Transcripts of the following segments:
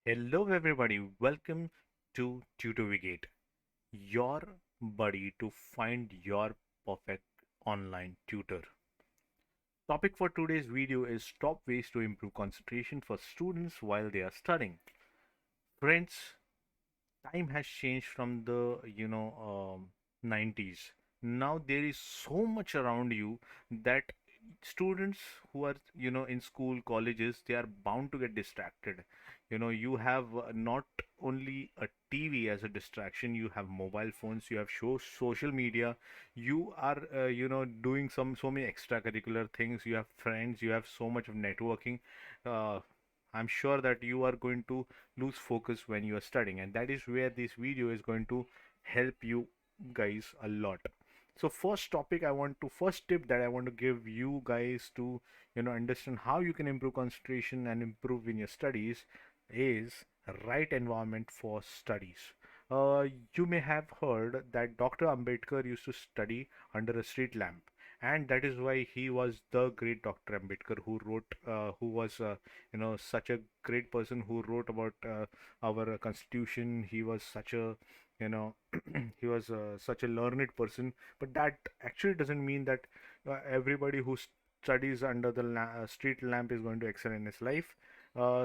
Hello, everybody. Welcome to Tutor, your buddy to find your perfect online tutor. Topic for today's video is top ways to improve concentration for students while they are studying. Friends, time has changed from the 90s. Now there is so much around you that students who are in school colleges, they are bound to get distracted. You have not only a TV as a distraction, you have mobile phones, you have social media, you are doing so many extracurricular things, you have friends, you have so much of networking. uh, I'm sure that you are going to lose focus when you are studying, and that is where this video is going to help you guys a lot. So first tip that I want to give you guys to understand how you can improve concentration and improve in your studies is right environment for studies. You may have heard that Dr. Ambedkar used to study under a street lamp, and that is why he was the great Dr. Ambedkar, who was such a great person who wrote about our constitution. He was such a you know he was such a learned person, but that actually doesn't mean that everybody who studies under the street lamp is going to excel in his life.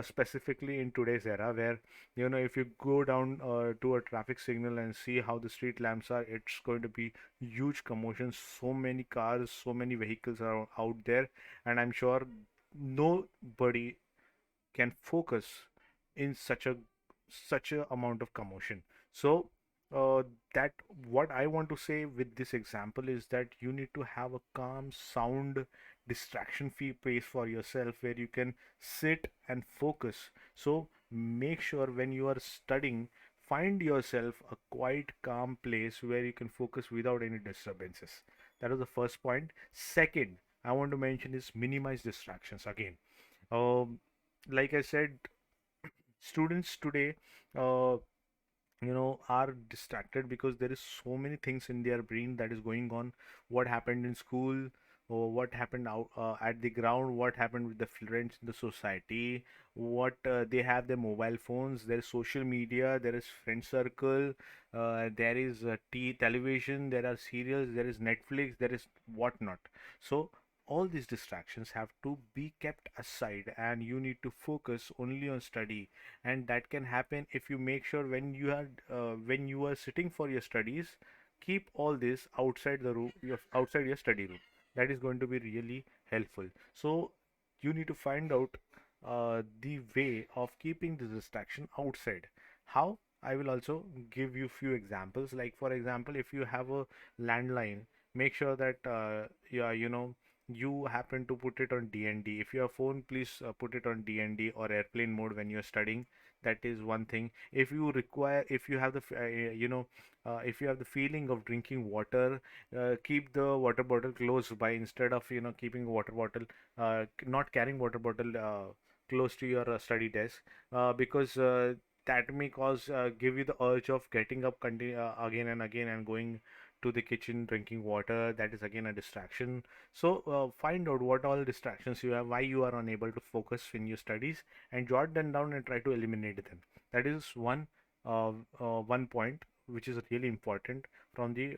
Specifically in today's era, where if you go down to a traffic signal and see how the street lamps are, it's going to be huge commotion. So many cars, so many vehicles are out there, and I'm sure nobody can focus in such a amount of commotion. So uh, that what I want to say with this example is that you need to have a calm sound distraction free place for yourself where you can sit and focus. So make sure when you are studying, find yourself a quiet calm place where you can focus without any disturbances. That was the first point. Second, I want to mention is minimize distractions again. um, like I said, students today uh, are distracted because there is so many things in their brain that is going on. What happened in school, or what happened out at the ground, what happened with the friends in the society, what they have their mobile phones, there is social media, there is friend circle, there is television, there are serials, there is Netflix, there is whatnot. So all these distractions have to be kept aside, and you need to focus only on study. And that can happen if you make sure when you are sitting for your studies, keep all this outside the room, outside your study room. That is going to be really helpful. So you need to find out the way of keeping the distraction outside. How? I will also give you few examples. Like for example, if you have a landline, make sure that yeah, you happen to put it on DND. If you have phone, please put it on DND or airplane mode when you're studying. That is one thing. If you have if you have the feeling of drinking water, keep the water bottle close by, instead of keeping a water bottle, not carrying water bottle close to your study desk, because that may give you the urge of getting up again and again and going to the kitchen drinking water. That is again a distraction. So find out what all distractions you have, why you are unable to focus in your studies, and jot them down and try to eliminate them. That is one point which is really important from the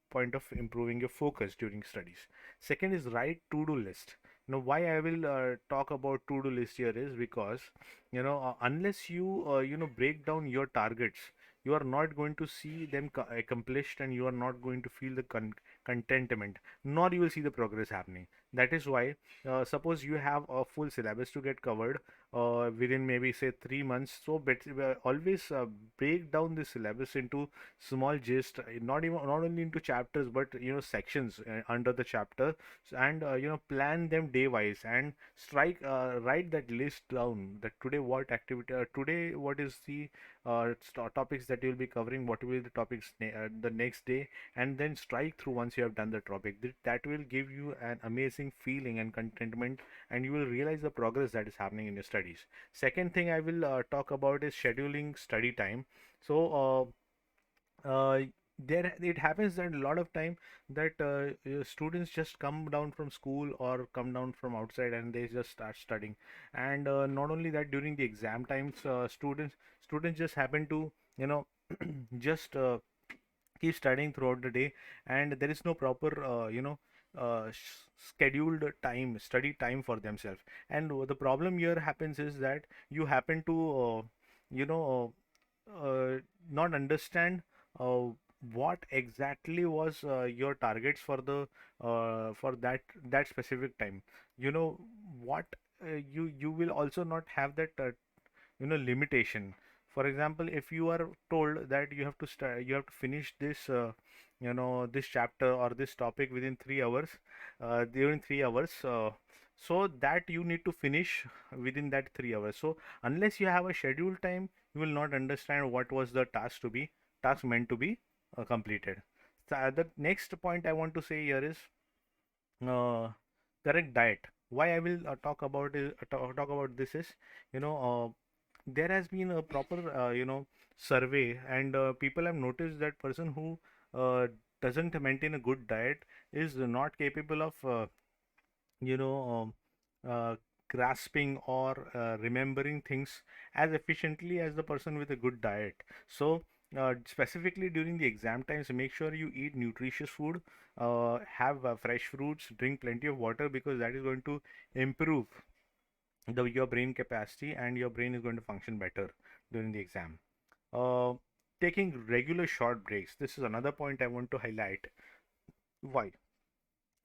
point of improving your focus during studies. Second is write to-do list. Why I will talk about to-do list here is because unless you break down your targets, you are not going to see them accomplished, and you are not going to feel the contentment, nor you will see the progress happening. That is why, suppose you have a full syllabus to get covered within maybe say 3 months. So always break down the syllabus into small gist, not only into chapters, but sections under the chapter, and plan them day wise, and write that list down, that today what is the topics that you'll be covering, what will be the topics the next day, and then strike through once you have done the topic. That will give you an amazing feeling and contentment, and you will realize the progress that is happening in your studies. Second thing I will talk about is scheduling study time. So there it happens that a lot of time that students just come down from school or come down from outside and they just start studying. And not only that, during the exam times, students just happen to, you know, just keep studying throughout the day, and there is no proper scheduled time, study time for themselves. And the problem here happens is that you happen to you know not understand uh, what exactly was your targets for the for that specific time. You know what, you will also not have that limitation. For example, if you are told that you have to finish this this chapter or this topic within 3 hours, during 3 hours, so that you need to finish within that 3 hours. So unless you have a scheduled time, you will not understand what was the task meant to be completed. So, the next point I want to say here is uh, correct diet. Why I will talk about this is, you know there has been a proper survey, and people have noticed that person who doesn't maintain a good diet is not capable of you know grasping or remembering things as efficiently as the person with a good diet. So specifically during the exam times, make sure you eat nutritious food, have fresh fruits, drink plenty of water, because that is going to improve your brain capacity, and your brain is going to function better during the exam. uh, Taking regular short breaks, this is another point I want to highlight. Why?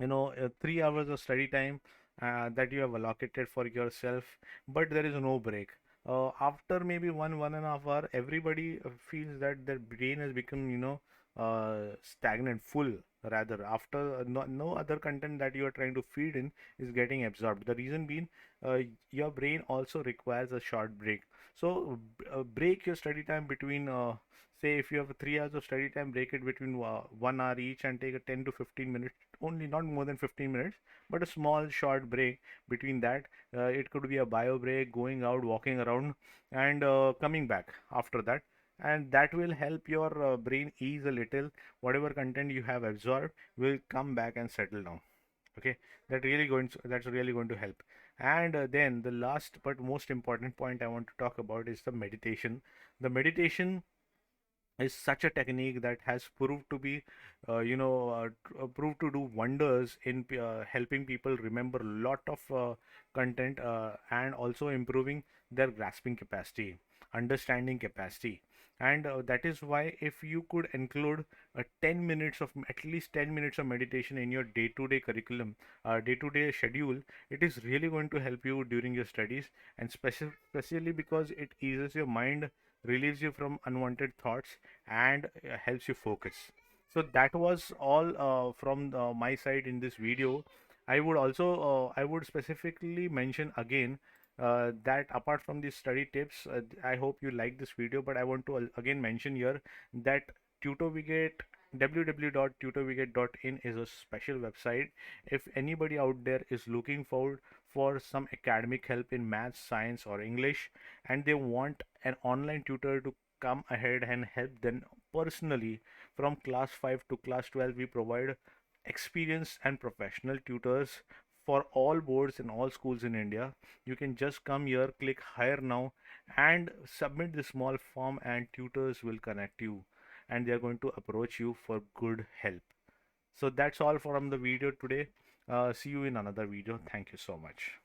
3 hours of study time that you have allocated for yourself, but there is no break. After maybe 1.5 hour, everybody feels that their brain has become stagnant, full rather, after no other content that you are trying to feed in is getting absorbed. The reason being, uh, your brain also requires a short break. So break your study time between say if you have 3 hours of study time, break it between 1 hour each, and take a 10 to 15 minutes only, not more than 15 minutes, but a small short break between that. It could be a bio break, going out, walking around, and coming back after that. And that will help your brain ease a little. Whatever content you have absorbed will come back and settle down. Okay, that's really going to help. And then the last but most important point I want to talk about is the meditation. The meditation is such a technique that has proved to be proved to do wonders in helping people remember a lot of content, and also improving their grasping capacity, understanding capacity. And that is why if you could include 10 minutes of at least 10 minutes of meditation in your day-to-day curriculum, day-to-day schedule, it is really going to help you during your studies. And especially because it eases your mind, relieves you from unwanted thoughts, and helps you focus. So that was all from my side in this video. I would specifically mention again that apart from these study tips, I hope you like this video, but I want to again mention here that tutorwigate www.tutorwigate.in is a special website. If anybody out there is looking for some academic help in maths, science, or English, and they want an online tutor to come ahead and help them personally from class 5 to class 12, we provide experienced and professional tutors for all boards and all schools in India. You can just come here, click hire now, and submit the small form, and tutors will connect you, and they are going to approach you for good help. So that's all from the video today. See you in another video. Thank you so much.